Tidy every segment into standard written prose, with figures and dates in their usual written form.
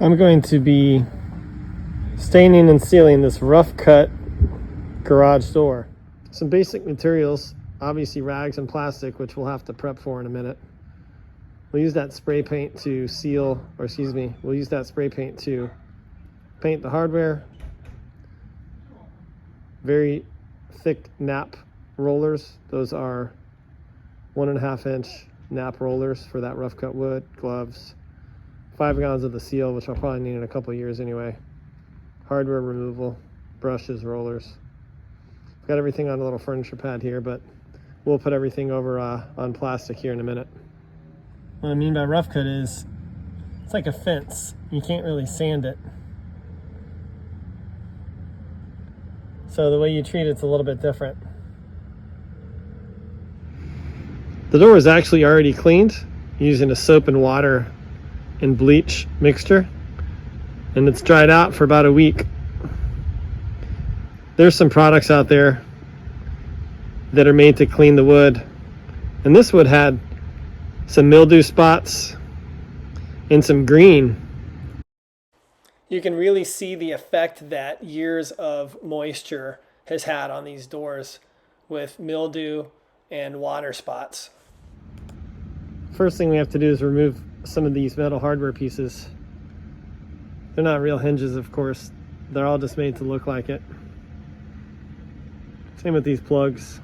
I'm going to be staining and sealing this rough cut garage door. Some basic materials, obviously rags and plastic, which we'll have to prep for in a minute. We'll use that spray paint to seal, or excuse me, we'll use that spray paint to paint the hardware. Very thick nap rollers. Those are 1.5 inch nap rollers for that rough cut wood. Gloves, 5 gallons of the seal, which I'll probably need in a couple of years anyway. Hardware removal, brushes, rollers. I've got everything on a little furniture pad here, but we'll put everything over on plastic here in a minute. What I mean by rough cut is it's like a fence. You can't really sand it. So the way you treat it's a little bit different. The door is actually already cleaned using a soap and water and bleach mixture, and it's dried out for about a week. There's some products out there that are made to clean the wood, and this wood had some mildew spots and some green. You can really see the effect that years of moisture has had on these doors with mildew and water spots. First thing we have to do is remove some of these metal hardware pieces. They're not real hinges, of course. They're all just made to look like it. Same with these plugs.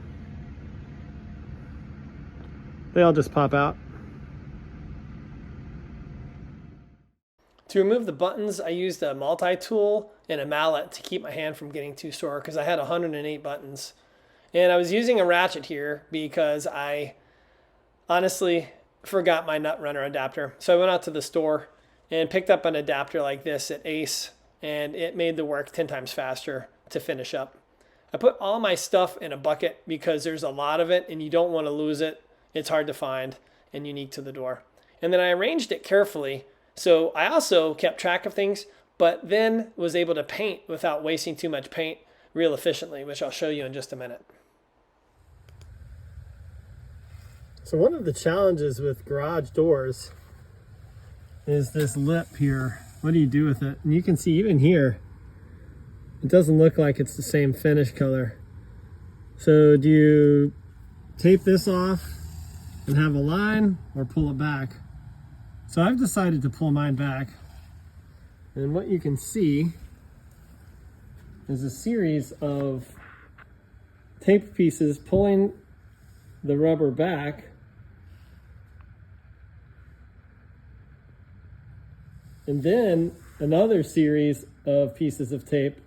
They all just pop out. To remove the buttons, I used a multi-tool and a mallet to keep my hand from getting too sore because I had 108 buttons. And I was using a ratchet here because I honestly forgot my nut runner adapter. So I went out to the store and picked up an adapter like this at Ace, and it made the work 10 times faster to finish up. I put all my stuff in a bucket because there's a lot of it and you don't want to lose it. It's hard to find and unique to the door. And then I arranged it carefully. So I also kept track of things, but then was able to paint without wasting too much paint real efficiently, which I'll show you in just a minute. So one of the challenges with garage doors is this lip here. What do you do with it? And you can see even here, it doesn't look like it's the same finish color. So do you tape this off and have a line or pull it back? So I've decided to pull mine back. And what you can see is a series of tape pieces pulling the rubber back, and then another series of pieces of tape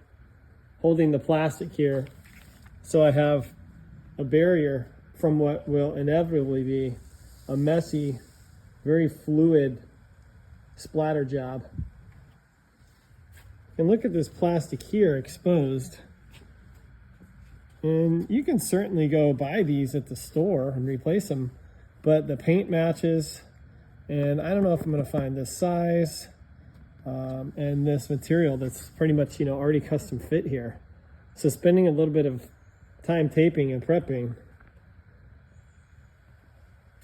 holding the plastic here, so I have a barrier from what will inevitably be a messy, very fluid splatter job. And look at this plastic here exposed. And you can certainly go buy these at the store and replace them, but the paint matches, and I don't know if I'm going to find this size and this material that's pretty much, already custom fit here. So spending a little bit of time taping and prepping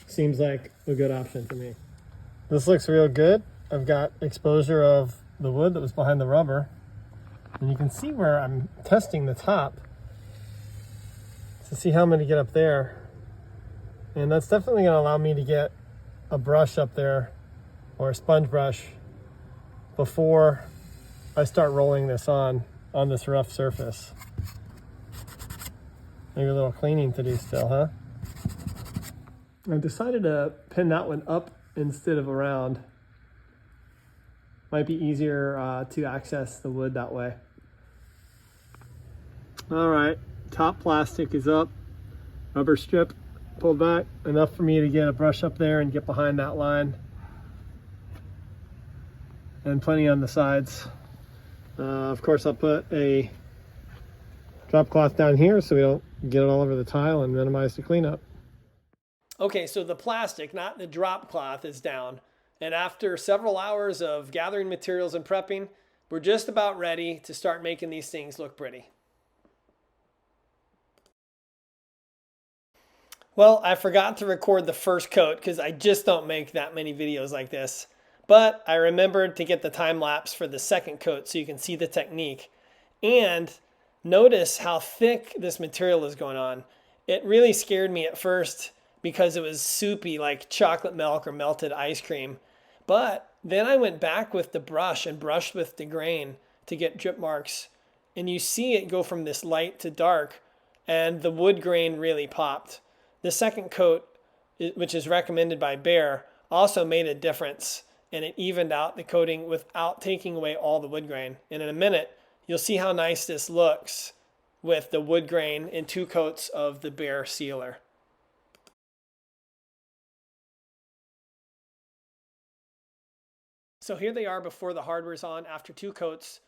seems like a good option to me. This looks real good. I've got exposure of the wood that was behind the rubber, and you can see where I'm testing the top to see how I'm going to get up there. And that's definitely going to allow me to get a brush up there, or a sponge brush, before I start rolling this on this rough surface. Maybe a little cleaning to do still, huh? I decided to pin that one up instead of around. Might be easier to access the wood that way. All right, top plastic is up, rubber strip pulled back, enough for me to get a brush up there and get behind that line. And plenty on the sides. Of course, I'll put a drop cloth down here so we don't get it all over the tile and minimize the cleanup. Okay, so the plastic, not the drop cloth, is down. And after several hours of gathering materials and prepping, we're just about ready to start making these things look pretty. Well, I forgot to record the first coat because I just don't make that many videos like this. But I remembered to get the time lapse for the second coat so you can see the technique. And notice how thick this material is going on. It really scared me at first because it was soupy like chocolate milk or melted ice cream. But then I went back with the brush and brushed with the grain to get drip marks. And you see it go from this light to dark, and the wood grain really popped. The second coat, which is recommended by Behr, also made a difference, and it evened out the coating without taking away all the wood grain. And in a minute, you'll see how nice this looks with the wood grain and 2 coats of the Behr sealer. So here they are before the hardware's on after 2 coats.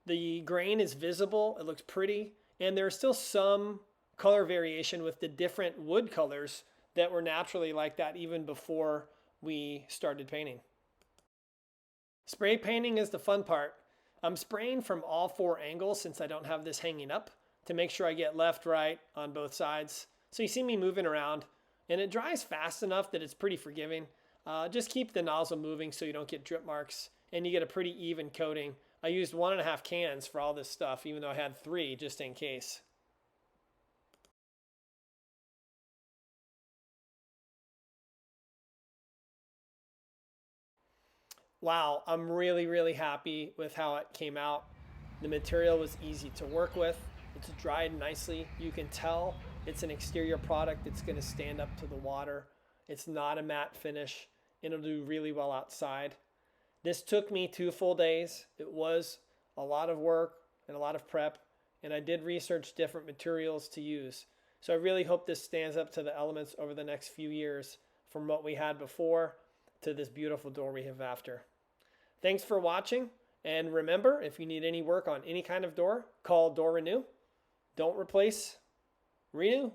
The grain is visible, it looks pretty, and there's still some color variation with the different wood colors that were naturally like that even before we started painting. Spray painting is the fun part. I'm spraying from all 4 angles since I don't have this hanging up to make sure I get left, right on both sides. So you see me moving around, and it dries fast enough that it's pretty forgiving. Just keep the nozzle moving so you don't get drip marks and you get a pretty even coating. I used 1.5 cans for all this stuff, even though I had 3 just in case. Wow, I'm really happy with how it came out. The material was easy to work with. It's dried nicely. You can tell it's an exterior product that's going to stand up to the water. It's not a matte finish. It'll do really well outside. This took me 2 full days. It was a lot of work and a lot of prep, and I did research different materials to use. So I really hope this stands up to the elements over the next few years, from what we had before to this beautiful door we have after. Thanks for watching, and remember, if you need any work on any kind of door, call Door Renew. Don't replace, renew.